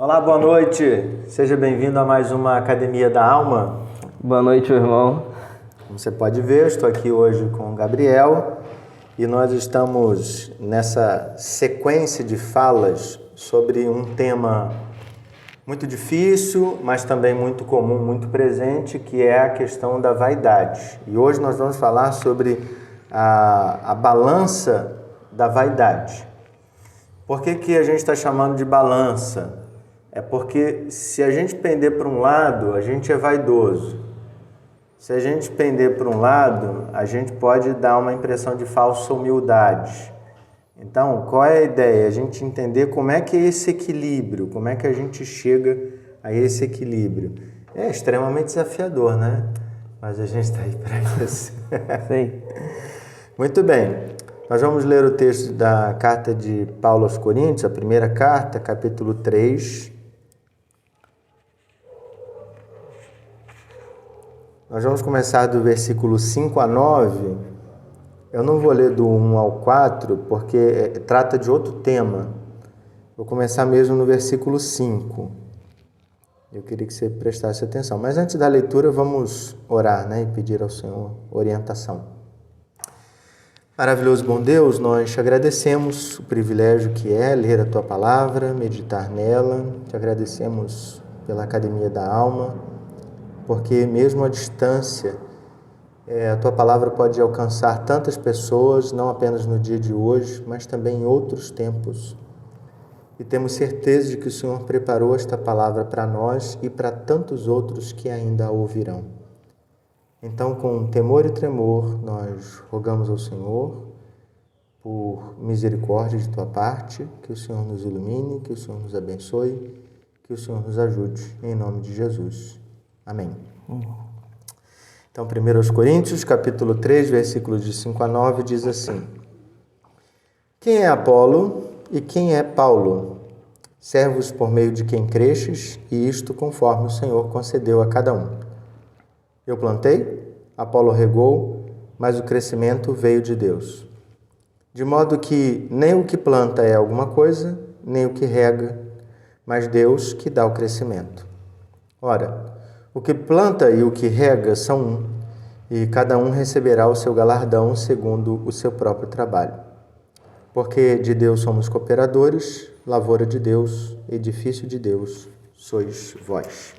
Olá, boa noite. Seja bem-vindo a mais uma Academia da Alma. Boa noite, irmão. Como você pode ver, eu estou aqui hoje com o Gabriel e nós estamos nessa sequência de falas sobre um tema muito difícil, mas também muito comum, muito presente, que é a questão da vaidade. E hoje nós vamos falar sobre a balança da vaidade. Por que a gente está chamando de balança? É porque se a gente pender para um lado, a gente é vaidoso. Se a gente pender para um lado, a gente pode dar uma impressão de falsa humildade. Então, qual é a ideia? A gente entender como é que é esse equilíbrio, como é que a gente chega a esse equilíbrio. É extremamente desafiador, né? Mas a gente está aí para isso. Sim. Muito bem. Nós vamos ler o texto da carta de Paulo aos Coríntios, a primeira carta, capítulo 3. Nós vamos começar do versículo 5 a 9. Eu não vou ler do 1 ao 4, porque trata de outro tema. Vou começar mesmo no versículo 5. Eu queria que você prestasse atenção. Mas antes da leitura, vamos orar, né, e pedir ao Senhor orientação. Maravilhoso bom Deus, nós te agradecemos o privilégio que é ler a Tua Palavra, meditar nela. Te agradecemos pela Academia da Alma, porque mesmo à distância, a Tua Palavra pode alcançar tantas pessoas, não apenas no dia de hoje, mas também em outros tempos. E temos certeza de que o Senhor preparou esta Palavra para nós e para tantos outros que ainda a ouvirão. Então, com temor e tremor, nós rogamos ao Senhor, por misericórdia de Tua parte, que o Senhor nos ilumine, que o Senhor nos abençoe, que o Senhor nos ajude, em nome de Jesus. Amém. Então, 1 aos Coríntios, capítulo 3, versículos de 5 a 9, diz assim: Quem é Apolo e quem é Paulo? Servos por meio de quem cresces, e isto conforme o Senhor concedeu a cada um. Eu plantei, Apolo regou, mas o crescimento veio de Deus. De modo que nem o que planta é alguma coisa, nem o que rega, mas Deus que dá o crescimento. Ora, o que planta e o que rega são um, e cada um receberá o seu galardão segundo o seu próprio trabalho. Porque de Deus somos cooperadores, lavoura de Deus, edifício de Deus, sois vós.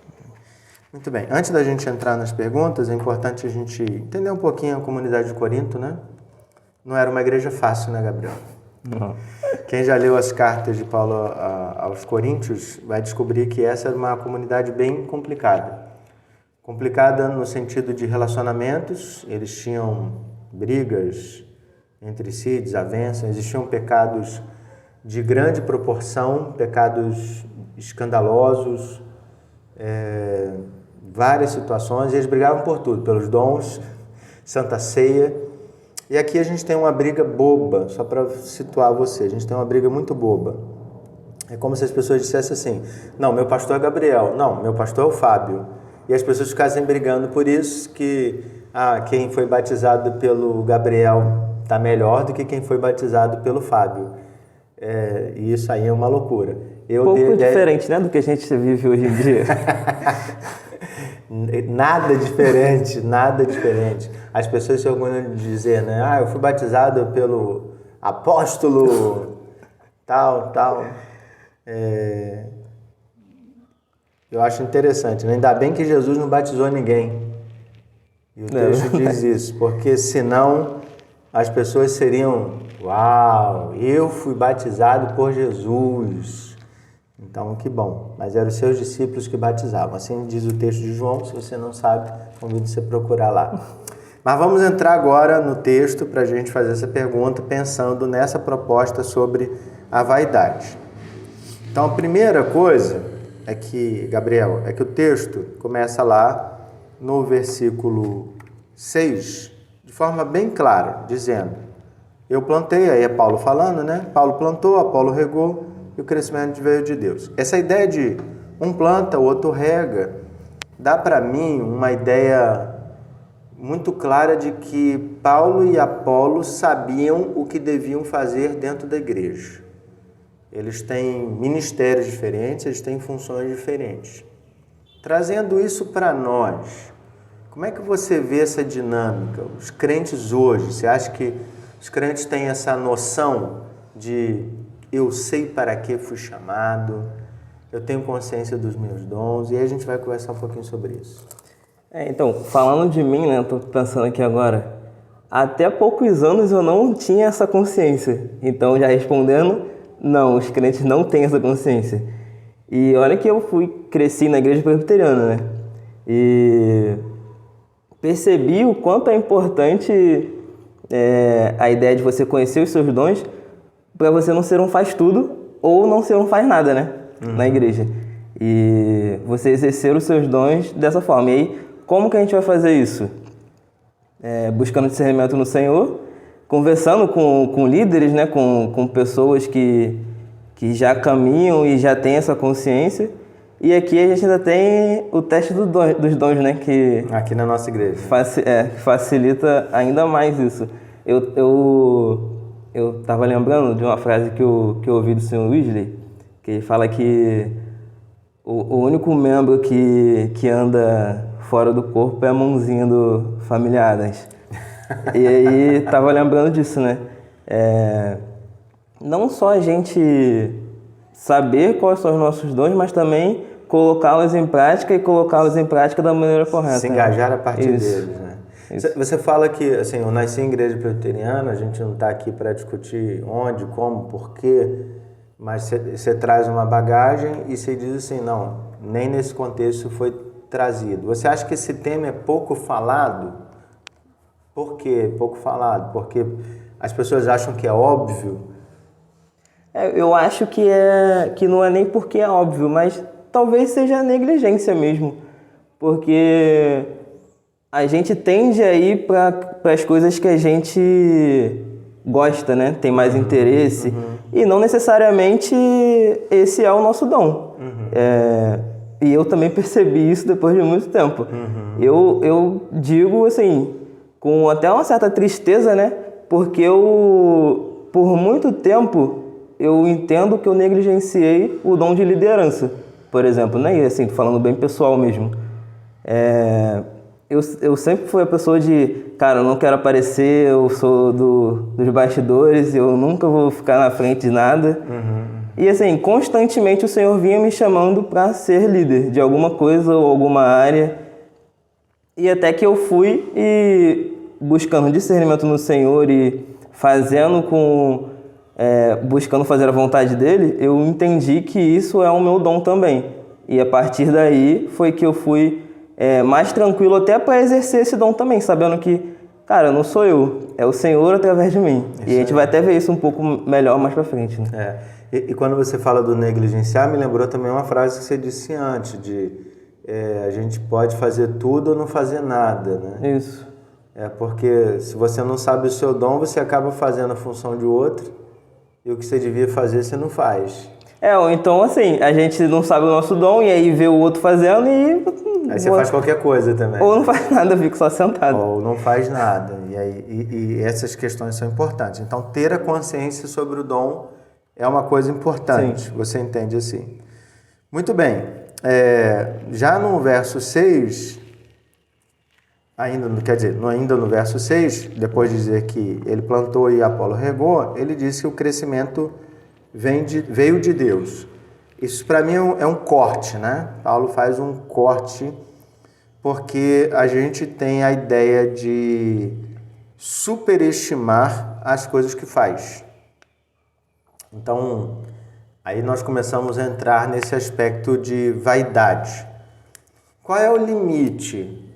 Muito bem, antes da gente entrar nas perguntas, é importante a gente entender um pouquinho a comunidade de Corinto, né? Não era uma igreja fácil, né, Gabriel? Não. Quem já leu as cartas de Paulo aos Coríntios vai descobrir que essa era uma comunidade bem complicada. Complicada no sentido de relacionamentos, eles tinham brigas entre si, desavenças, existiam pecados de grande proporção, pecados escandalosos, várias situações, e eles brigavam por tudo, pelos dons, Santa Ceia. E aqui a gente tem uma briga boba, só para situar você, a gente tem uma briga muito boba. É como se as pessoas dissessem assim: não, meu pastor é Gabriel, não, meu pastor é o Fábio. E as pessoas ficassem brigando por isso, que quem foi batizado pelo Gabriel está melhor do que quem foi batizado pelo Fábio. E isso aí é uma loucura. Diferente, né, do que a gente vive hoje em dia. Nada diferente, nada diferente. As pessoas se orgulham de dizer, né? Eu fui batizado pelo apóstolo tal. Eu acho interessante, né? Ainda bem que Jesus não batizou ninguém. E o texto diz isso, porque senão as pessoas seriam: uau, eu fui batizado por Jesus. Então, que bom. Mas eram os seus discípulos que batizavam. Assim diz o texto de João. Se você não sabe, convido você a procurar lá. Mas vamos entrar agora no texto para a gente fazer essa pergunta, pensando nessa proposta sobre a vaidade. Então, a primeira coisa é que, Gabriel, é que o texto começa lá no versículo 6, de forma bem clara, dizendo: eu plantei, aí é Paulo falando, né? Paulo plantou, Apolo regou, e o crescimento veio de Deus. Essa ideia de um planta, o outro rega, dá para mim uma ideia muito clara de que Paulo e Apolo sabiam o que deviam fazer dentro da igreja. eles têm ministérios diferentes, eles têm funções diferentes. Trazendo isso para nós, como é que você vê essa dinâmica? Os crentes hoje, você acha que os crentes têm essa noção de eu sei para que fui chamado, eu tenho consciência dos meus dons, e aí a gente vai conversar um pouquinho sobre isso. Então, falando de mim, né, tô pensando aqui agora, até poucos anos eu não tinha essa consciência. Então, já respondendo, não, os crentes não têm essa consciência. E olha que eu cresci na igreja presbiteriana, né? E percebi o quanto é importante a ideia de você conhecer os seus dons para você não ser um faz-tudo ou não ser um faz-nada, né? Na igreja. E você exercer os seus dons dessa forma. E aí, como que a gente vai fazer isso? Buscando discernimento no Senhor, conversando com líderes, né? Com pessoas que já caminham e já têm essa consciência. E aqui a gente ainda tem o teste dos dons, né? Que aqui na nossa igreja. Facilita ainda mais isso. Eu estava lembrando de uma frase que eu ouvi do Sr. Weasley, que ele fala que o único membro que anda fora do corpo é a mãozinha do Família Adams. E aí estava lembrando disso, né? Não só a gente saber quais são os nossos dons, mas também colocá-los em prática e colocá-los em prática da maneira correta. Se engajar a partir Isso. deles, né? Você fala que, assim, eu nasci em igreja presbiteriana, a gente não está aqui para discutir onde, como, porquê, mas você traz uma bagagem e você diz assim, não, nem nesse contexto foi trazido. Você acha que esse tema é pouco falado? Por quê pouco falado? Porque as pessoas acham que é óbvio? Eu acho que não é nem porque é óbvio, mas talvez seja negligência mesmo. Porque a gente tende a ir para as coisas que a gente gosta, né? Tem mais interesse. E não necessariamente esse é o nosso dom. E eu também percebi isso depois de muito tempo. Eu digo assim, com até uma certa tristeza, né? Porque por muito tempo, eu entendo que eu negligenciei o dom de liderança, por exemplo, né? E assim, falando bem pessoal mesmo. Eu sempre fui a pessoa de, cara, eu não quero aparecer, eu sou dos bastidores, eu nunca vou ficar na frente de nada. E assim, constantemente o Senhor vinha me chamando para ser líder de alguma coisa ou alguma área. E até que eu fui e buscando discernimento no Senhor e fazendo buscando fazer a vontade dele, eu entendi que isso é o meu dom também. E a partir daí foi que eu fui mais tranquilo até para exercer esse dom também, sabendo que, cara, não sou eu, é o Senhor através de mim. Isso e a gente vai até ver isso um pouco melhor mais para frente, né? E quando você fala do negligenciar, me lembrou também uma frase que você disse antes, de a gente pode fazer tudo ou não fazer nada, né? Isso. Porque se você não sabe o seu dom, você acaba fazendo a função de outro e o que você devia fazer, você não faz. Ou então assim, a gente não sabe o nosso dom e aí vê o outro fazendo e... Aí você faz qualquer coisa também. Ou não faz nada, fico só sentado. Ou não faz nada. E essas questões são importantes. Então, ter a consciência sobre o dom é uma coisa importante. Sim. Você entende assim. Muito bem. Já no verso 6, ainda no verso 6, depois de dizer que ele plantou e Apolo regou, ele disse que o crescimento veio de Deus. Isso para mim é um corte, né? Paulo faz um corte porque a gente tem a ideia de superestimar as coisas que faz. Então, aí nós começamos a entrar nesse aspecto de vaidade. Qual é o limite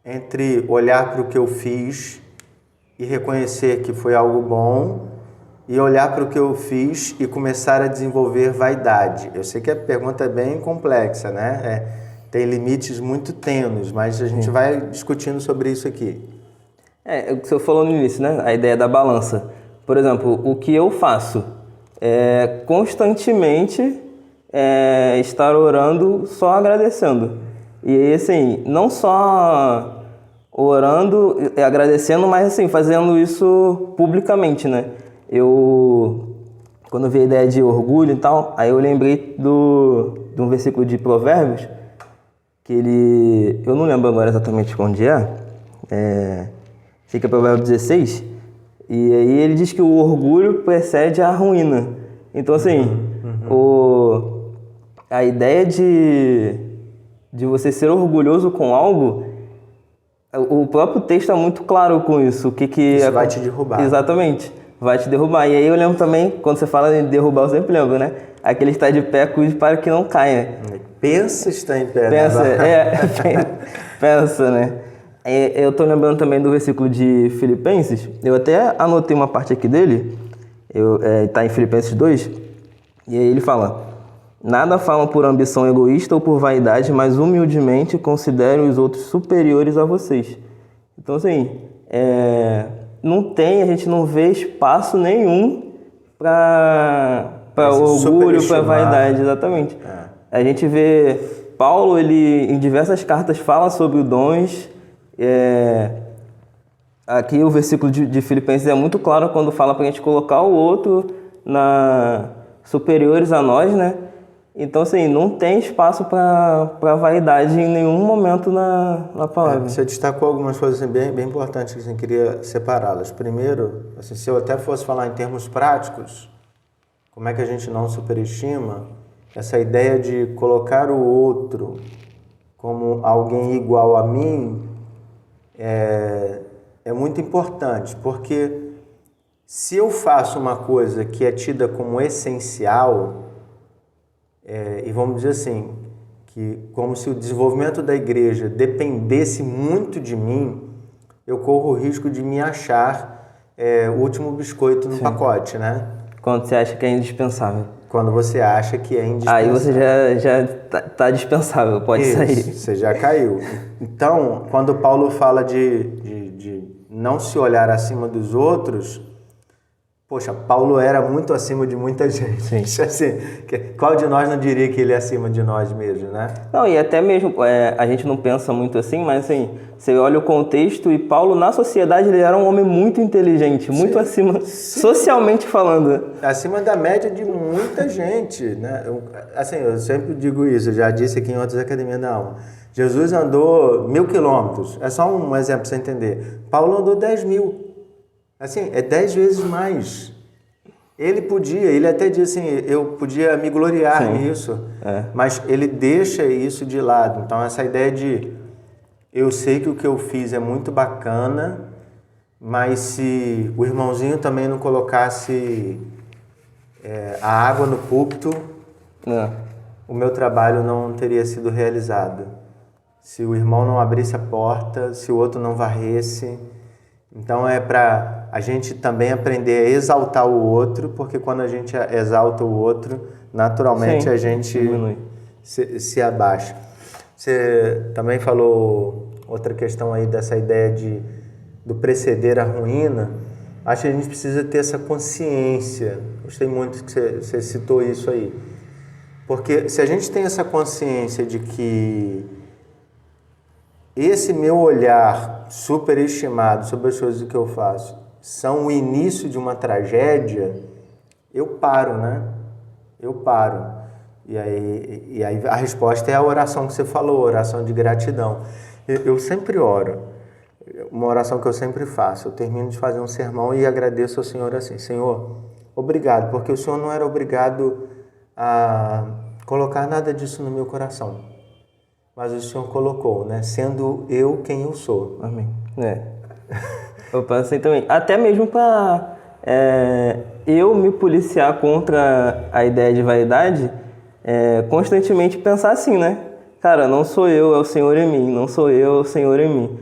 entre olhar para o que eu fiz e reconhecer que foi algo bom e olhar para o que eu fiz e começar a desenvolver vaidade? Eu sei que a pergunta é bem complexa, né? Tem limites muito tênues, mas a gente vai discutindo sobre isso aqui. O que você falou no início, né? A ideia da balança. Por exemplo, o que eu faço é constantemente estar orando, só agradecendo. E assim, não só orando e agradecendo, mas assim, fazendo isso publicamente, né? Eu quando eu vi a ideia de orgulho e tal, aí eu lembrei de um versículo de Provérbios, que eu não lembro agora exatamente onde sei que é Provérbios 16, e aí ele diz que o orgulho precede a ruína. Então, assim, a ideia de você ser orgulhoso com algo, o próprio texto é muito claro com isso. Isso vai te derrubar. Exatamente, vai te derrubar. E aí eu lembro também, quando você fala em derrubar, eu sempre lembro, né? Aquele está de pé, cuide para que não caia. Pensa estar em pé. Pensa, pensa, né? Eu tô lembrando também do versículo de Filipenses. Eu até anotei uma parte aqui dele. Tá em Filipenses 2. E aí ele fala: nada falam por ambição egoísta ou por vaidade, mas humildemente considerem os outros superiores a vocês. Então, assim, a gente não vê espaço nenhum para orgulho, para vaidade, exatamente. A gente vê Paulo, ele em diversas cartas fala sobre dons. Aqui o versículo de Filipenses é muito claro quando fala para a gente colocar o outro superiores a nós, né? Então, assim, não tem espaço para vaidade em nenhum momento na palavra. Você destacou algumas coisas assim, bem importantes que eu queria separá-las. Primeiro, assim, se eu até fosse falar em termos práticos, como é que a gente não superestima essa ideia de colocar o outro como alguém igual a mim é muito importante, porque se eu faço uma coisa que é tida como essencial, e vamos dizer assim, que como se o desenvolvimento da igreja dependesse muito de mim, eu corro o risco de me achar o último biscoito no pacote, né? Quando você acha que é indispensável. Quando você acha que é indispensável. Aí você já tá dispensável, pode sair. Você já caiu. Então, quando Paulo fala de não se olhar acima dos outros, poxa, Paulo era muito acima de muita gente. Sim. Assim, qual de nós não diria que ele é acima de nós mesmo, né? Não, e até mesmo, a gente não pensa muito assim, mas assim, você olha o contexto e Paulo, na sociedade, ele era um homem muito inteligente, muito acima, socialmente falando. Acima da média de muita gente, né? Eu sempre digo isso, eu já disse aqui em outras academias da alma. Jesus andou 1.000 quilômetros, é só um exemplo para você entender. Paulo andou 10.000. Assim, é 10 vezes mais. Ele até diz assim, eu podia me gloriar nisso, mas ele deixa isso de lado. Então, essa ideia de, eu sei que o que eu fiz é muito bacana, mas se o irmãozinho também não colocasse a água no púlpito, o meu trabalho não teria sido realizado. Se o irmão não abrisse a porta, se o outro não varresse. Então é para a gente também aprender a exaltar o outro, porque quando a gente exalta o outro, naturalmente a gente se abaixa. Você também falou outra questão aí dessa ideia do preceder a ruína. Acho que a gente precisa ter essa consciência. Gostei muito que você citou isso aí. Porque se a gente tem essa consciência de que esse meu olhar superestimado sobre as coisas que eu faço são o início de uma tragédia, eu paro, né? Eu paro. E aí a resposta é a oração que você falou, a oração de gratidão. Eu sempre oro. Uma oração que eu sempre faço. Eu termino de fazer um sermão e agradeço ao Senhor assim: Senhor, obrigado, porque o Senhor não era obrigado a colocar nada disso no meu coração. Mas o Senhor colocou, né? Sendo eu quem eu sou. Amém. Eu pensei também. Até mesmo para eu me policiar contra a ideia de vaidade, constantemente pensar assim, né? Cara, não sou eu, é o Senhor em mim. Não sou eu, é o Senhor em mim.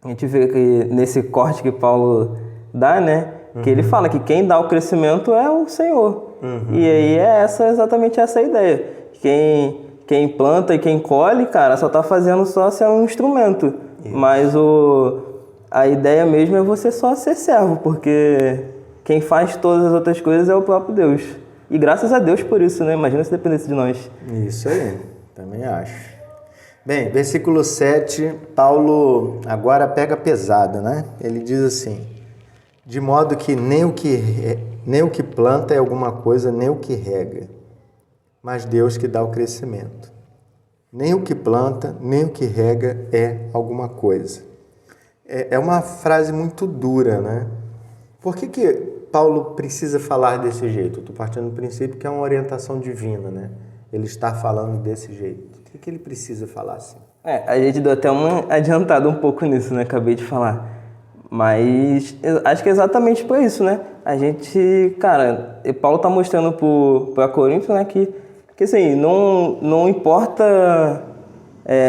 A gente vê que nesse corte que Paulo dá, né? Que ele fala que quem dá o crescimento é o Senhor. E aí exatamente essa ideia. Quem planta e quem colhe, cara, só tá fazendo só ser um instrumento. Isso. Mas a ideia mesmo é você só ser servo, porque quem faz todas as outras coisas é o próprio Deus. E graças a Deus por isso, né? Imagina se dependesse de nós. Isso aí, também acho. Bem, versículo 7, Paulo agora pega pesado, né? Ele diz assim: de modo que nem o que nem o que planta é alguma coisa, nem o que rega, mas Deus que dá o crescimento. Nem o que planta, nem o que rega é alguma coisa. É uma frase muito dura, né? Por que Paulo precisa falar desse jeito? Eu estou partindo do princípio que é uma orientação divina, né? Ele está falando desse jeito. Por que ele precisa falar assim? A gente deu até uma adiantada um pouco nisso, né? Acabei de falar. Mas acho que é exatamente por isso, né? A gente, cara, Paulo tá mostrando para Coríntios, né, que assim, não importa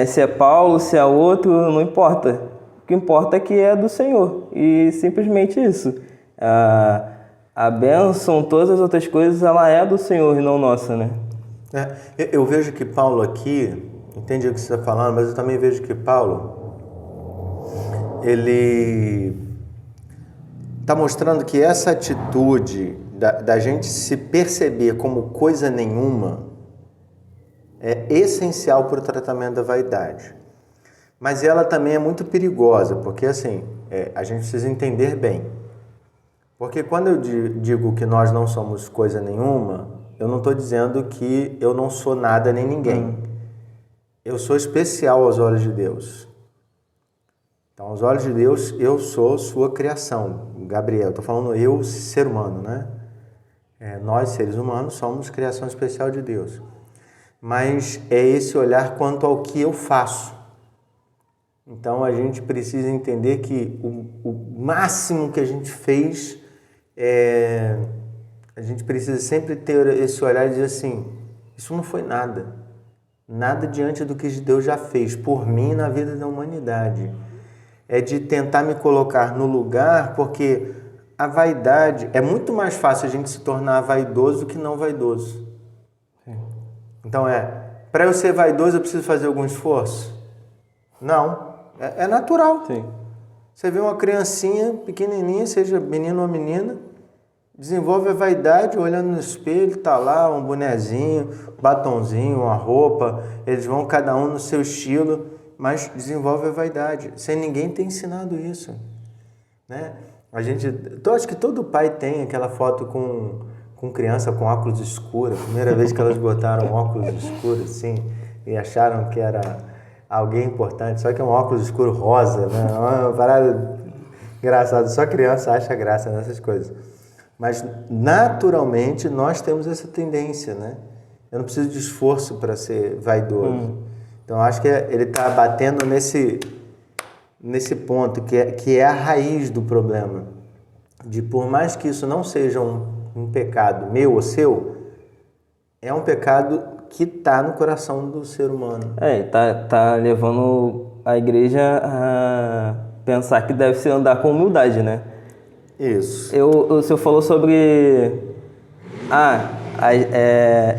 se é Paulo, se é outro, não importa. O que importa é que é do Senhor. E simplesmente isso. A bênção, todas as outras coisas, ela é do Senhor e não nossa, né? Eu vejo que Paulo aqui, entendi o que você está falando, mas eu também vejo que Paulo, ele está mostrando que essa atitude da gente se perceber como coisa nenhuma é essencial para o tratamento da vaidade. Mas ela também é muito perigosa, porque assim, a gente precisa entender bem. Porque quando eu digo que nós não somos coisa nenhuma, eu não estou dizendo que eu não sou nada nem ninguém. Eu sou especial aos olhos de Deus. Então, aos olhos de Deus, eu sou sua criação. Gabriel, estou falando eu, ser humano, né? Nós, seres humanos, somos criação especial de Deus. Mas é esse olhar quanto ao que eu faço. Então, a gente precisa entender que o máximo que a gente fez, a gente precisa sempre ter esse olhar e dizer assim, isso não foi nada. Nada diante do que Deus já fez por mim e na vida da humanidade. É de tentar me colocar no lugar, porque a vaidade, é muito mais fácil a gente se tornar vaidoso do que não vaidoso. Então para eu ser vaidoso eu preciso fazer algum esforço? Não, é natural. Sim. Você vê uma criancinha pequenininha, seja menino ou menina, desenvolve a vaidade olhando no espelho, tá lá um bonezinho, batonzinho, uma roupa, eles vão cada um no seu estilo, mas desenvolve a vaidade, sem ninguém ter ensinado isso, né? Eu acho que todo pai tem aquela foto com criança com óculos escuros, a primeira vez que elas botaram óculos escuros assim, e acharam que era alguém importante, só que é um óculos escuro rosa, né? Uma parada engraçada, só criança acha graça nessas coisas. Mas naturalmente nós temos essa tendência, né? Eu não preciso de esforço para ser vaidoso. Então acho que ele está batendo nesse ponto que é a raiz do problema. De por mais que isso não seja um pecado meu ou seu, é um pecado que está no coração do ser humano. Tá levando a igreja a pensar que deve se andar com humildade, né? Isso. O senhor falou sobre...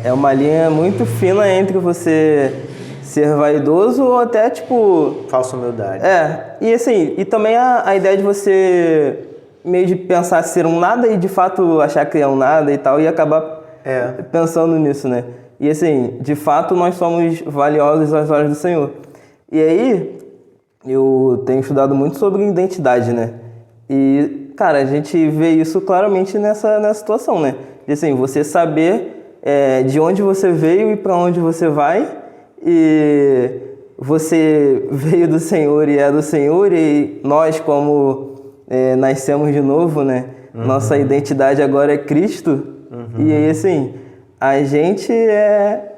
é uma linha muito fina entre você ser vaidoso ou até, tipo... falsa humildade. E assim, e também a ideia de você meio de pensar ser um nada e de fato achar que é um nada e tal, e acabar pensando nisso, né? E assim, de fato nós somos valiosos aos olhos do Senhor. E aí, eu tenho estudado muito sobre identidade, né? E, cara, a gente vê isso claramente nessa situação, né? De assim, você saber de onde você veio e para onde você vai, e você veio do Senhor e é do Senhor, e nós, como nascemos de novo, né? Nossa identidade agora é Cristo. E aí, assim, a gente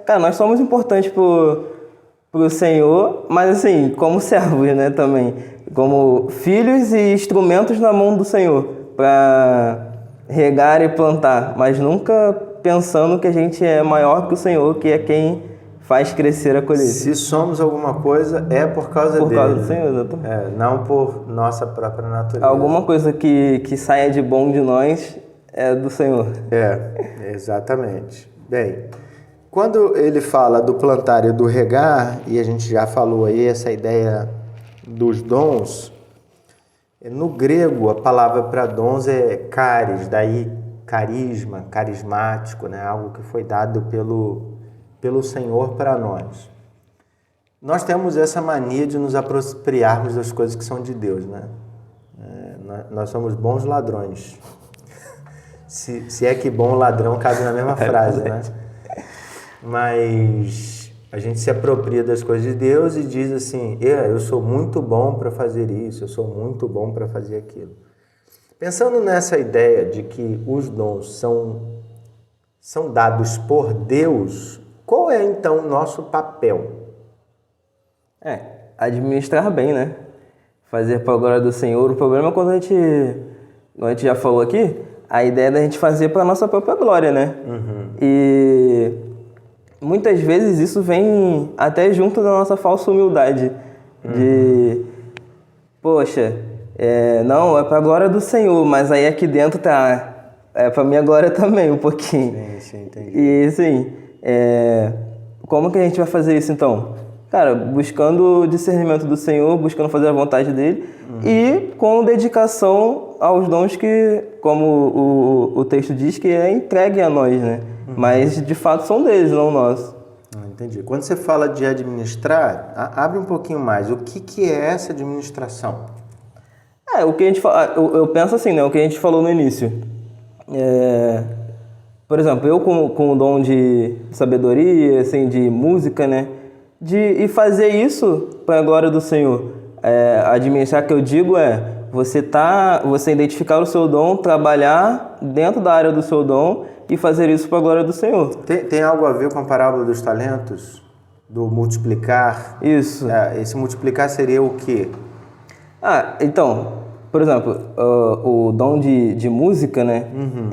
cara, nós somos importantes pro Senhor, mas assim, como servos, né, também. Como filhos e instrumentos na mão do Senhor, para regar e plantar, mas nunca pensando que a gente é maior que o Senhor, que é quem faz crescer a colheita. Se somos alguma coisa, é por causa dele. Por causa do Senhor, exatamente. Não por nossa própria natureza. Alguma coisa que saia de bom de nós é do Senhor. Exatamente. Bem, quando ele fala do plantar e do regar, e a gente já falou aí essa ideia dos dons, no grego a palavra para dons é charis, daí carisma, carismático, né? Algo que foi dado pelo Senhor para nós. Nós temos essa mania de nos apropriarmos das coisas que são de Deus, né? Nós somos bons ladrões. Se é que bom ladrão cabe na mesma frase, né? Mas a gente se apropria das coisas de Deus e diz assim, eu sou muito bom para fazer isso, eu sou muito bom para fazer aquilo. Pensando nessa ideia de que os dons são dados por Deus, qual é então o nosso papel? Administrar bem, né? Fazer para a glória do Senhor. O problema é quando a gente já falou aqui, a ideia é da gente fazer para a nossa própria glória, né? E muitas vezes isso vem até junto da nossa falsa humildade. De, poxa, não, é para a glória do Senhor, mas aí aqui dentro tá, é para minha glória também, um pouquinho. Sim, entendi. E assim, como que a gente vai fazer isso então? Cara, buscando o discernimento do Senhor, buscando fazer a vontade dele e com dedicação aos dons que, como o texto diz, que é entregue a nós, né? Mas de fato são deles, não nossos. Entendi. Quando você fala de administrar, abre um pouquinho mais. O que é essa administração? O que a gente fala, eu penso assim, né? O que a gente falou no início. Por exemplo, eu com o dom de sabedoria, assim, de música, né? E fazer isso para a glória do Senhor. Administrar, que eu digo, você identificar o seu dom, trabalhar dentro da área do seu dom e fazer isso para a glória do Senhor. Tem algo a ver com a parábola dos talentos? Do multiplicar? Isso. Esse multiplicar seria o quê? Então, por exemplo, o dom de música, né?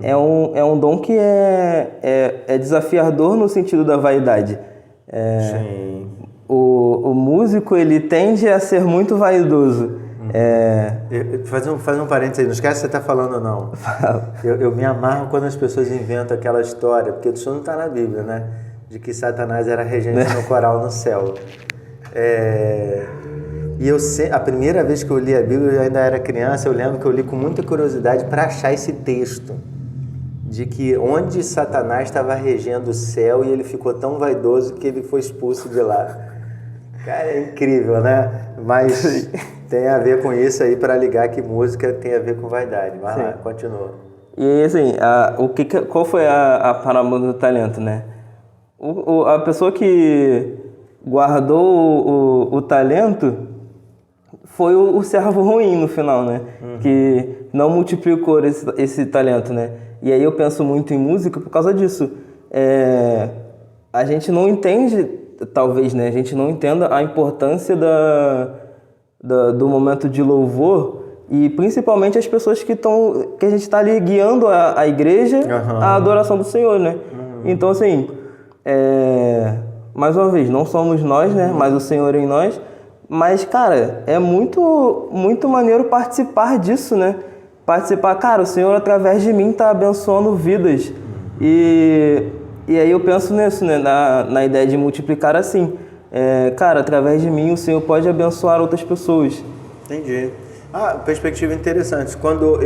É um dom que é desafiador no sentido da vaidade. Sim. O músico, ele tende a ser muito vaidoso. Faz um parênteses aí, não esquece se você está falando ou não. Eu me amarro quando as pessoas inventam aquela história, porque isso não está na Bíblia, né? De que Satanás era regente no coral no céu. E a primeira vez que eu li a Bíblia, eu ainda era criança, eu lembro que eu li com muita curiosidade para achar esse texto. De que onde Satanás estava regendo o céu e ele ficou tão vaidoso que ele foi expulso de lá. Cara, é incrível, né? Mas tem a ver com isso aí, para ligar que música tem a ver com vaidade. Vai lá, continua. E assim, qual foi a parábola do talento, né? A pessoa que guardou o talento foi o servo ruim no final, né? Que não multiplicou esse talento, né? E aí eu penso muito em música por causa disso. A gente não entende, talvez, né? A gente não entenda a importância do momento de louvor e principalmente as pessoas que a gente está ali guiando a igreja à adoração do Senhor, né? Então, assim, mais uma vez, não somos nós, né? Mas o Senhor em nós. Mas, cara, é muito, muito maneiro participar disso, né? Cara, o Senhor através de mim está abençoando vidas. E aí eu penso nisso, né? Na ideia de multiplicar assim. Cara, através de mim o Senhor pode abençoar outras pessoas. Entendi. Perspectiva interessante. Quando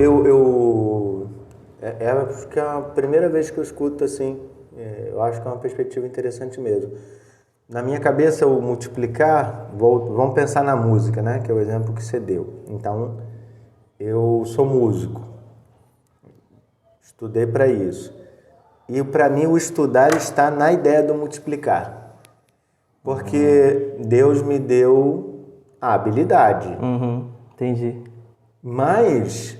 acho que é a primeira vez que eu escuto assim, eu acho que é uma perspectiva interessante mesmo. Na minha cabeça, o multiplicar, vamos pensar na música, né? Que é o exemplo que você deu. Então, eu sou músico, estudei para isso. E para mim o estudar está na ideia do multiplicar. Porque Deus me deu a habilidade. Entendi. Mas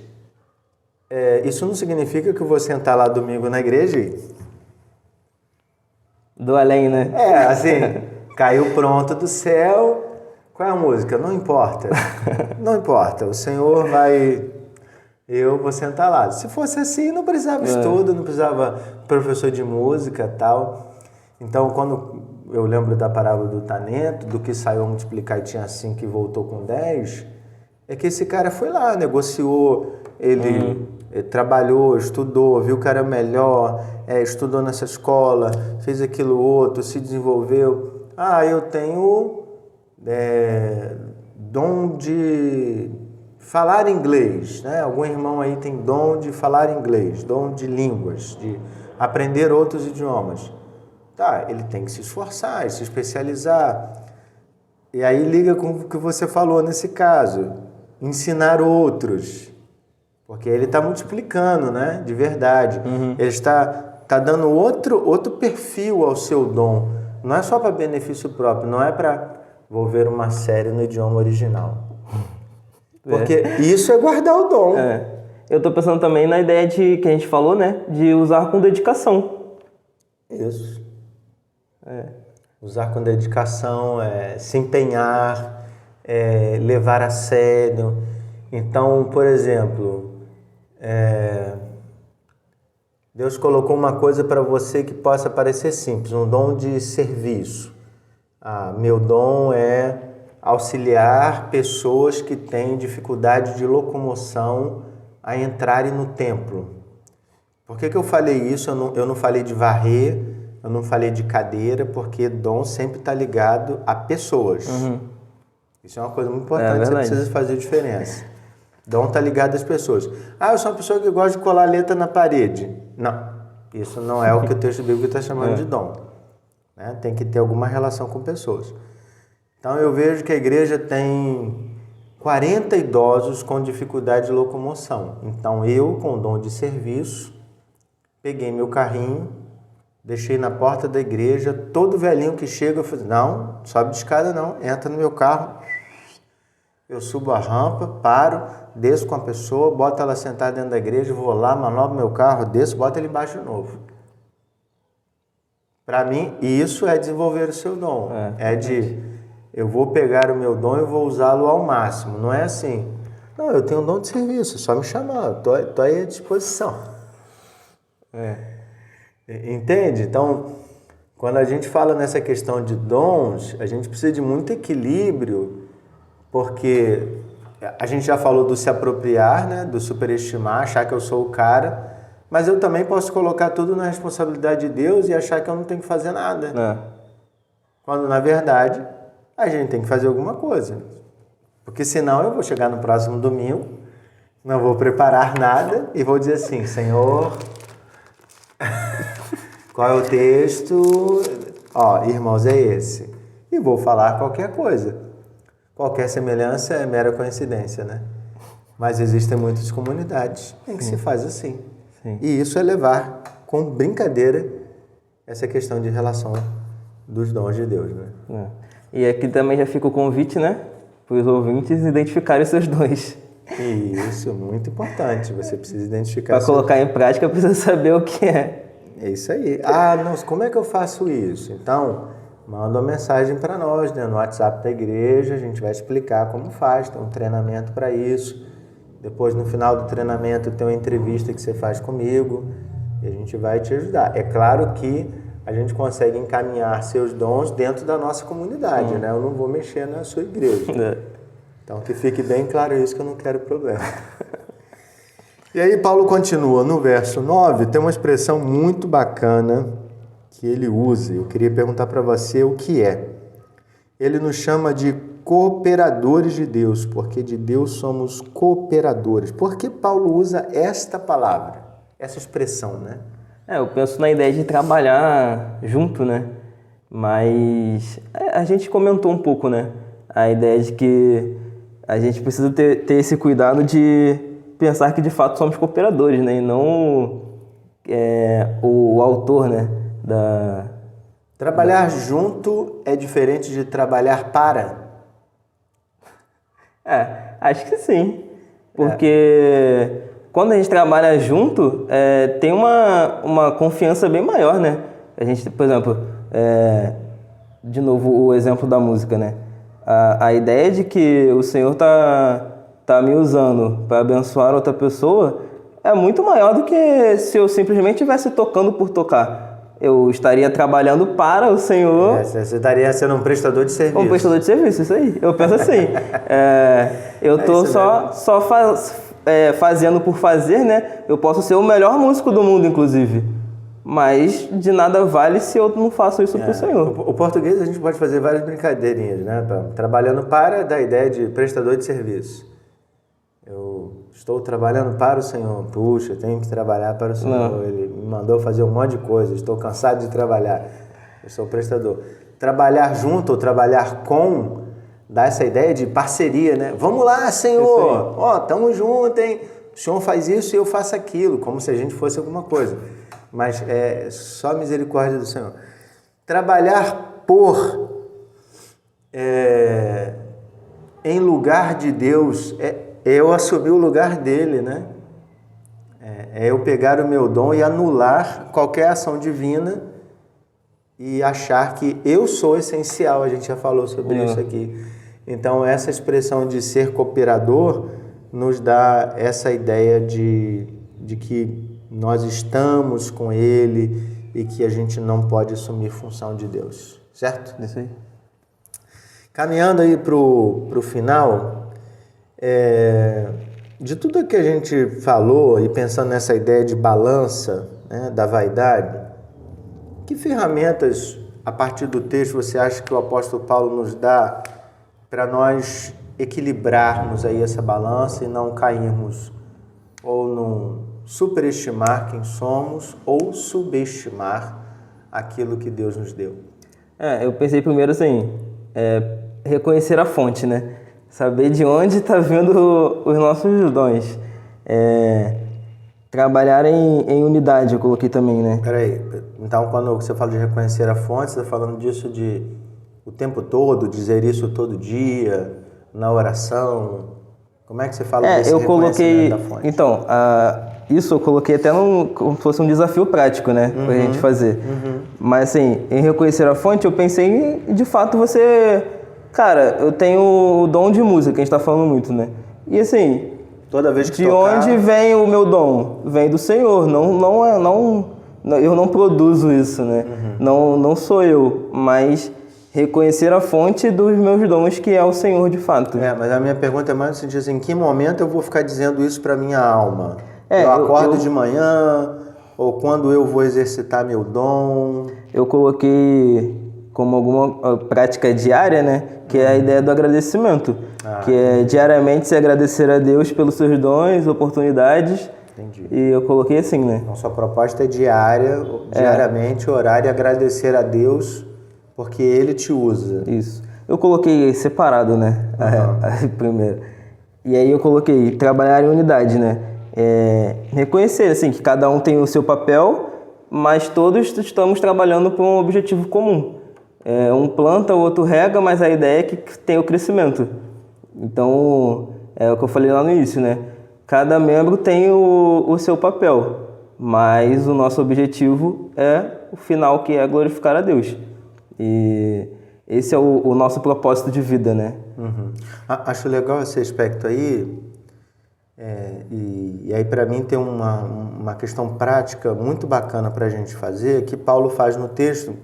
isso não significa que eu vou sentar lá domingo na igreja e... Do além, né? Assim, caiu pronto do céu... Qual é a música? Não importa. Não importa. O Senhor vai... Eu vou sentar lá. Se fosse assim, não precisava estudo, não precisava professor de música e tal. Então, quando eu lembro da parábola do talento, do que saiu a multiplicar e tinha 5 e voltou com 10, é que esse cara foi lá, negociou, ele trabalhou, estudou, viu que era melhor, estudou nessa escola, fez aquilo outro, se desenvolveu. Eu tenho... dom de falar inglês, né? Algum irmão aí tem dom de falar inglês, dom de línguas, de aprender outros idiomas. Ele tem que se esforçar, se especializar. E aí liga com o que você falou nesse caso, ensinar outros. Porque ele está multiplicando, né? De verdade. Ele está dando outro perfil ao seu dom. Não é só para benefício próprio, não é para vou ver uma série no idioma original. Porque isso é guardar o dom. Eu estou pensando também na ideia que a gente falou, né? De usar com dedicação. Isso. Usar com dedicação, se empenhar, levar a sério. Então, por exemplo, Deus colocou uma coisa para você que possa parecer simples, um dom de serviço. Meu dom é auxiliar pessoas que têm dificuldade de locomoção a entrarem no templo. Por que eu falei isso? Eu não falei de varrer, eu não falei de cadeira, porque dom sempre está ligado a pessoas. Isso é uma coisa muito importante, você precisa fazer diferença. Dom está ligado às pessoas. Eu sou uma pessoa que gosta de colar letra na parede. Não, isso não é o que o texto bíblico está chamando de dom. Né? Tem que ter alguma relação com pessoas. Então eu vejo que a igreja tem 40 idosos com dificuldade de locomoção. Então eu, com dom de serviço, peguei meu carrinho, deixei na porta da igreja, todo velhinho que chega, eu falei, não, sobe de escada não, entra no meu carro. Eu subo a rampa, paro, desço com a pessoa, boto ela sentada dentro da igreja, vou lá, manobro meu carro, desço, boto ele embaixo de novo. Para mim, isso é desenvolver o seu dom. Eu vou pegar o meu dom e vou usá-lo ao máximo. Não é assim, não, eu tenho um dom de serviço, é só me chamar, estou aí à disposição. Entende? Então, quando a gente fala nessa questão de dons, a gente precisa de muito equilíbrio, porque a gente já falou do se apropriar, né? Do superestimar, achar que eu sou o cara, mas eu também posso colocar tudo na responsabilidade de Deus e achar que eu não tenho que fazer nada. Quando, na verdade, a gente tem que fazer alguma coisa. Porque senão eu vou chegar no próximo domingo, não vou preparar nada e vou dizer assim, Senhor, qual é o texto? Irmãos, é esse. E vou falar qualquer coisa. Qualquer semelhança é mera coincidência, né? Mas existem muitas comunidades em que se faz assim. E isso é levar com brincadeira essa questão de relação dos dons de Deus, né? E aqui também já fica o convite, né? Para os ouvintes identificarem os seus dons. Isso, muito importante. Você precisa identificar. Para colocar em prática, precisa saber o que é. É isso aí. Não, como é que eu faço isso? Então, manda uma mensagem para nós, né, no WhatsApp da igreja, a gente vai explicar como faz, tem um treinamento para isso. Depois, no final do treinamento, tem uma entrevista que você faz comigo e a gente vai te ajudar. É claro que a gente consegue encaminhar seus dons dentro da nossa comunidade, né? Eu não vou mexer na sua igreja. Então, que fique bem claro isso, que eu não quero problema. E aí, Paulo continua. No verso 9, tem uma expressão muito bacana que ele usa. Eu queria perguntar para você o que é. Ele nos chama de cooperadores de Deus, porque de Deus somos cooperadores. Por que Paulo usa esta palavra, essa expressão, né? Eu penso na ideia de trabalhar junto, né? Mas a gente comentou um pouco, né? A ideia de que a gente precisa ter esse cuidado de pensar que de fato somos cooperadores, né? E não o autor, né? Trabalhar junto é diferente de trabalhar para? Acho que sim. Porque quando a gente trabalha junto, tem uma confiança bem maior, né? A gente, por exemplo, de novo o exemplo da música, né? A ideia de que o Senhor tá me usando para abençoar outra pessoa é muito maior do que se eu simplesmente estivesse tocando por tocar. Eu estaria trabalhando para o Senhor. Você estaria sendo um prestador de serviço. Um prestador de serviço, isso aí. Eu penso assim. Eu estou só fazendo por fazer, né? Eu posso ser o melhor músico do mundo, inclusive. Mas de nada vale se eu não faço isso para o Senhor. O português a gente pode fazer várias brincadeirinhas, né? Trabalhando para da ideia de prestador de serviço. Eu estou trabalhando para o Senhor. Puxa, tenho que trabalhar para o Senhor. Não. Ele me mandou fazer um monte de coisa. Estou cansado de trabalhar. Eu sou prestador. Trabalhar junto ou trabalhar com dá essa ideia de parceria, né? Vamos lá, Senhor. Tamo junto, hein? Senhor faz isso e eu faço aquilo, como se a gente fosse alguma coisa. Mas é só a misericórdia do Senhor. Trabalhar em lugar de Deus é eu assumir o lugar dele, né? É eu pegar o meu dom e anular qualquer ação divina e achar que eu sou essencial. A gente já falou sobre isso aqui. Então, essa expressão de ser cooperador nos dá essa ideia de que nós estamos com Ele e que a gente não pode assumir função de Deus, certo? Isso aí. Caminhando aí para o final, de tudo que a gente falou e pensando nessa ideia de balança, né, da vaidade, que ferramentas, a partir do texto, você acha que o apóstolo Paulo nos dá para nós equilibrarmos aí essa balança e não cairmos ou não superestimar quem somos ou subestimar aquilo que Deus nos deu? Eu pensei primeiro assim, reconhecer a fonte, né? Saber de onde está vindo os nossos dons. Trabalhar em unidade, eu coloquei também, né? Peraí, então quando você fala de reconhecer a fonte, você está falando disso de o tempo todo, dizer isso todo dia, na oração? Como é que você fala desse reconhecimento da fonte? Então, isso eu coloquei até como se fosse um desafio prático, né? Pra gente fazer. Mas assim, em reconhecer a fonte, eu pensei em, de fato, você... Cara, eu tenho o dom de música, que a gente tá falando muito, né? E assim, toda vez que de tocar... onde vem o meu dom? Vem do Senhor, eu não produzo isso, né? Não sou eu, mas reconhecer a fonte dos meus dons, que é o Senhor de fato. Mas a minha pergunta é mais no sentido assim, em que momento eu vou ficar dizendo isso para minha alma? Eu acordo de manhã, ou quando eu vou exercitar meu dom? Eu coloquei como alguma prática diária, né? Que é a ideia do agradecimento. Que é diariamente se agradecer a Deus pelos seus dons, oportunidades. Entendi. E eu coloquei assim, né? Então sua proposta é diariamente orar e agradecer a Deus porque Ele te usa. Isso. Eu coloquei separado, né? Primeiro. E aí eu coloquei trabalhar em unidade, né? Reconhecer, assim, que cada um tem o seu papel, mas todos estamos trabalhando para um objetivo comum. Um planta, o outro rega, mas a ideia é que tem o crescimento. Então, é o que eu falei lá no início, né? Cada membro tem o seu papel, mas o nosso objetivo é o final, que é glorificar a Deus. E esse é o nosso propósito de vida, né? Acho legal esse aspecto aí. E aí, para mim, tem uma questão prática muito bacana para a gente fazer, que Paulo faz no texto.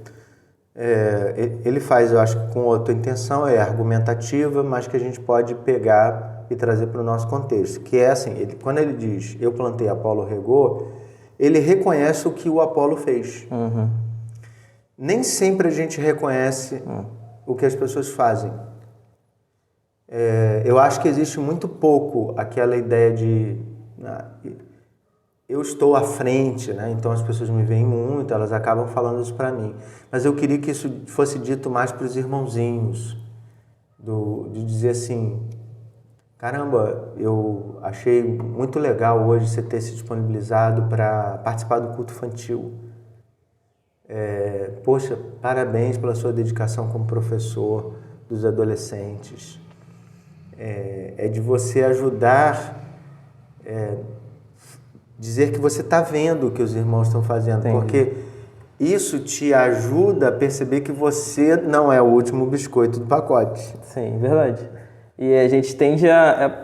Ele faz, eu acho que com outra intenção, argumentativa, mas que a gente pode pegar e trazer para o nosso contexto. Que é assim, quando ele diz, eu plantei, Apolo regou, ele reconhece o que o Apolo fez. Nem sempre a gente reconhece o que as pessoas fazem. Eu acho que existe muito pouco aquela ideia de eu estou à frente, né? Então as pessoas me veem muito, elas acabam falando isso para mim. Mas eu queria que isso fosse dito mais para os irmãozinhos, de dizer assim, caramba, eu achei muito legal hoje você ter se disponibilizado para participar do culto infantil. Poxa, parabéns pela sua dedicação como professor dos adolescentes. De você ajudar, dizer que você está vendo o que os irmãos estão fazendo. Entendi. Porque isso te ajuda a perceber que você não é o último biscoito do pacote. Sim, verdade. E a gente tende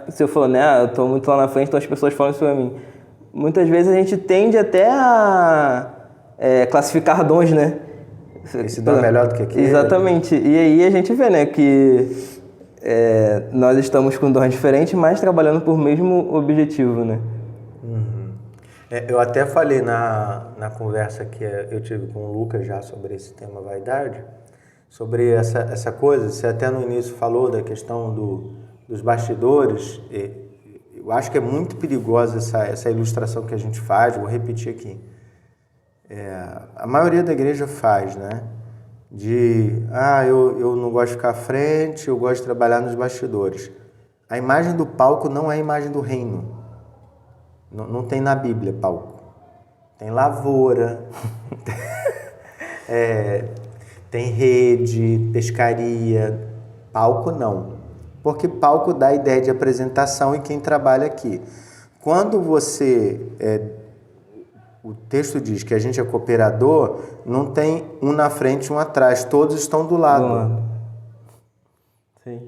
se eu for, né, eu estou muito lá na frente, então as pessoas falam isso para mim. Muitas vezes a gente tende até a classificar dons, né? Esse dom é melhor do que aquele. Exatamente. E aí a gente vê, né, que nós estamos com dons diferentes, mas trabalhando por mesmo objetivo, né? Eu até falei na conversa que eu tive com o Lucas já sobre esse tema vaidade, sobre essa coisa. Você até no início falou da questão dos bastidores. Eu acho que é muito perigosa essa ilustração que a gente faz, vou repetir aqui. A maioria da igreja faz, né? Eu não gosto de ficar à frente, eu gosto de trabalhar nos bastidores. A imagem do palco não é a imagem do reino. Não tem na Bíblia palco. Tem lavoura, tem rede, pescaria. Palco não. Porque palco dá a ideia de apresentação e quem trabalha aqui. Quando o texto diz que a gente é cooperador, não tem um na frente e um atrás, todos estão do lado. Sim.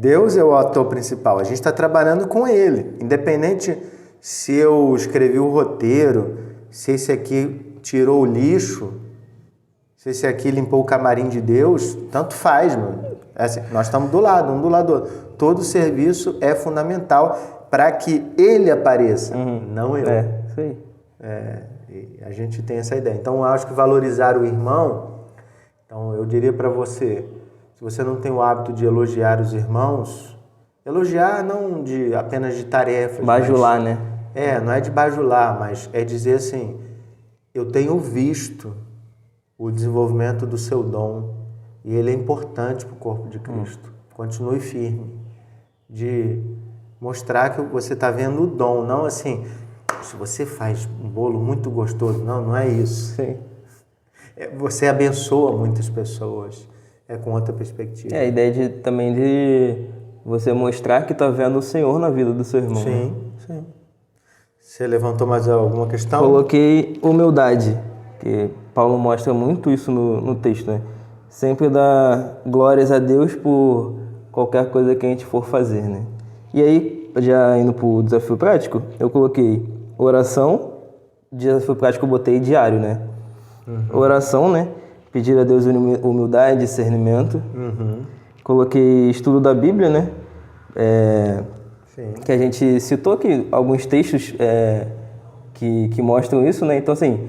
Deus é o ator principal, a gente está trabalhando com Ele. Independente se eu escrevi o roteiro, se esse aqui tirou o lixo, se esse aqui limpou o camarim de Deus, tanto faz, mano. Assim, nós estamos do lado, um do lado do outro. Todo serviço é fundamental para que Ele apareça, não eu. Isso aí. A gente tem essa ideia. Então, eu acho que valorizar o irmão, então eu diria para você, se você não tem o hábito de elogiar os irmãos, elogiar não apenas de tarefas. Bajular, né? Não é de bajular, mas é dizer assim, eu tenho visto o desenvolvimento do seu dom e ele é importante para o corpo de Cristo. Continue firme, de mostrar que você está vendo o dom, não assim, se você faz um bolo muito gostoso, não é isso. Sim. Você abençoa muitas pessoas, com outra perspectiva. A ideia também de você mostrar que está vendo o Senhor na vida do seu irmão. Sim, sim. Você levantou mais alguma questão? Coloquei humildade, que Paulo mostra muito isso no texto, né? Sempre dá glórias a Deus por qualquer coisa que a gente for fazer, né? E aí, já indo para o desafio prático, eu coloquei oração, desafio prático eu botei diário, né? Oração, né? Pedir a Deus humildade, discernimento. Coloquei estudo da Bíblia, né? Que a gente citou aqui alguns textos que mostram isso, né? Então, assim...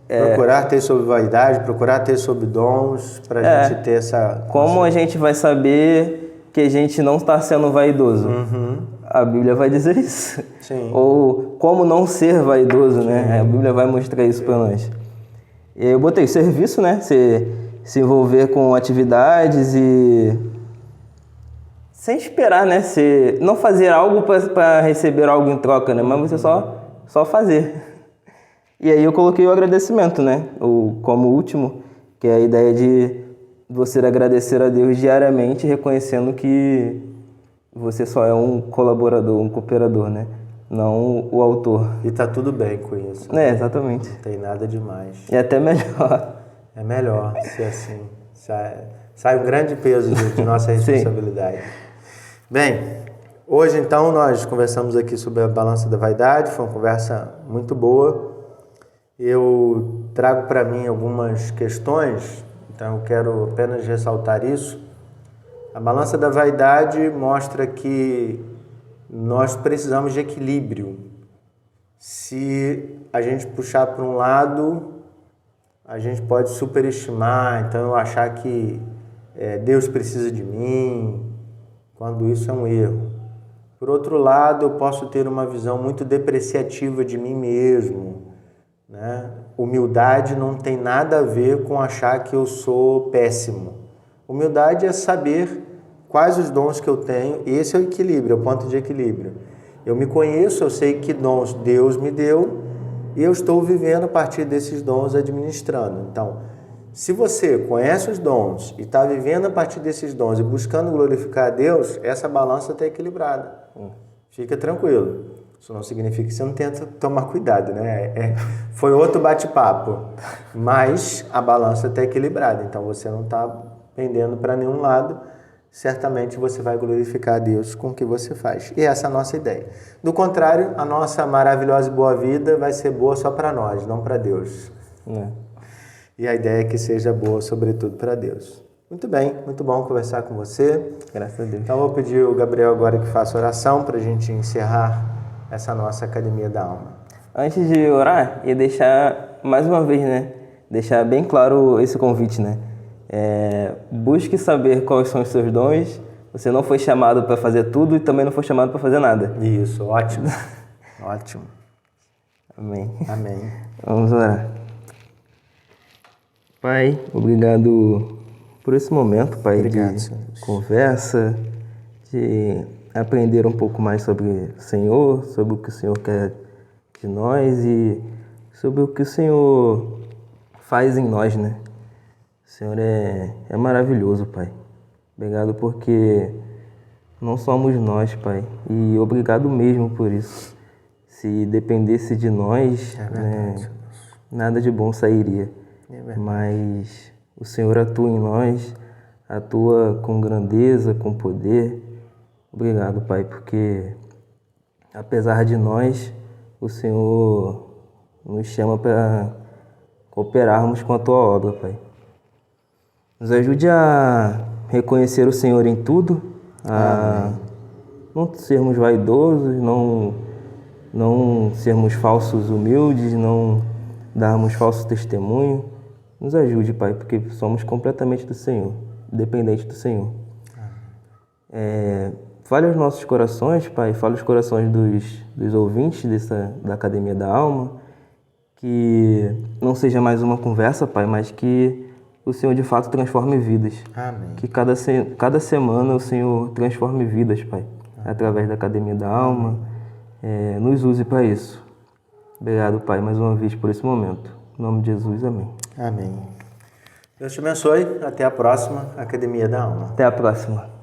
procurar ter sobre vaidade, procurar ter sobre dons, para a gente ter essa... Como a gente vai saber que a gente não está sendo vaidoso? A Bíblia vai dizer isso. Sim. Ou como não ser vaidoso, né? A Bíblia vai mostrar isso para nós. E eu botei serviço, né? Se envolver com atividades e... sem esperar, né? Não fazer algo para receber algo em troca, né? Mas você só fazer. E aí eu coloquei o agradecimento, né? Como último, que é a ideia de você agradecer a Deus diariamente, reconhecendo que você só é um colaborador, um cooperador, né? Não o autor. E tá tudo bem com isso. Exatamente. Não tem nada demais. E até melhor. É melhor ser assim. Sai um grande peso de nossa responsabilidade. Bem, hoje então nós conversamos aqui sobre a balança da vaidade, foi uma conversa muito boa. Eu trago para mim algumas questões, então eu quero apenas ressaltar isso. A balança da vaidade mostra que nós precisamos de equilíbrio. Se a gente puxar para um lado, a gente pode superestimar, então eu achar que Deus precisa de mim, quando isso é um erro. Por outro lado, eu posso ter uma visão muito depreciativa de mim mesmo, né? Humildade não tem nada a ver com achar que eu sou péssimo. Humildade é saber quais os dons que eu tenho, e esse é o equilíbrio, é o ponto de equilíbrio. Eu me conheço, eu sei que dons Deus me deu e eu estou vivendo a partir desses dons, administrando. Então, se você conhece os dons e está vivendo a partir desses dons e buscando glorificar a Deus, essa balança está equilibrada. Fica tranquilo. Isso não significa que você não tenta tomar cuidado, né? Foi outro bate-papo, mas a balança está equilibrada, então você não está pendendo para nenhum lado, certamente você vai glorificar a Deus com o que você faz. E essa é a nossa ideia. Do contrário, a nossa maravilhosa e boa vida vai ser boa só para nós, não para Deus. E a ideia é que seja boa, sobretudo, para Deus. Muito bem, muito bom conversar com você. Graças a Deus. Então, eu vou pedir o Gabriel agora que faça oração para a gente encerrar essa nossa Academia da Alma. Antes de orar, ia deixar, mais uma vez, né? Deixar bem claro esse convite, né? Busque saber quais são os seus dons. Você não foi chamado para fazer tudo e também não foi chamado para fazer nada. Isso, ótimo. Ótimo. Amém. Amém. Vamos orar. Pai, obrigado por esse momento, Pai, Obrigado, de Senhor. conversa, de aprender um pouco mais sobre o Senhor, sobre o que o Senhor quer de nós e sobre o que o Senhor faz em nós, né? O Senhor é maravilhoso, Pai. Obrigado porque não somos nós, Pai. E obrigado mesmo por isso. Se dependesse de nós, né, nada de bom sairia. Mas o Senhor atua em nós, atua com grandeza, com poder. Obrigado, Pai, porque apesar de nós, o Senhor nos chama para cooperarmos com a Tua obra, Pai. Nos ajude a reconhecer o Senhor em tudo, a não sermos vaidosos, não sermos falsos humildes, não darmos falso testemunho. Nos ajude, Pai, porque somos completamente do Senhor, dependentes do Senhor. Fale aos nossos corações, Pai, fale os corações dos ouvintes da Academia da Alma, que não seja mais uma conversa, Pai, mas que o Senhor de fato transforme vidas. Amém. Que cada semana o Senhor transforme vidas, Pai, através da Academia da Alma. Nos use para isso. Obrigado, Pai, mais uma vez por esse momento. Em nome de Jesus, amém. Amém. Deus te abençoe. Até a próxima Academia da Alma. Até a próxima.